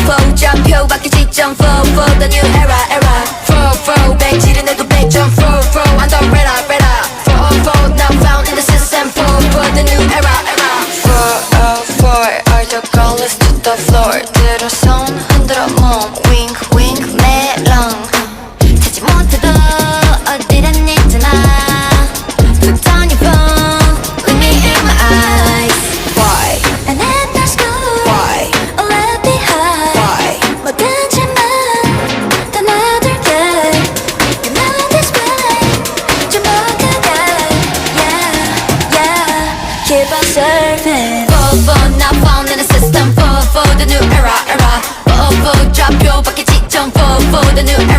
4 좌표 바뀌 지점 4 for the new era 4 백질은 내도 100점 4 I'm the red 4 now found in the system 4 for the new era 4 all the colors to the floor 들어 손 흔들어 몸 wink wink 메롱 찾지 못해도 어디란 있잖아 Put down your phone look me in my eyes Why? And at the school Why? All left behind Why? 뭐든지만 다 놔둘게 You know this way 좀 더 가까이 Yeah Keep on surfing 4 now found in the system 4 for the new era 4 좌표 바뀌 지점 4 for the new era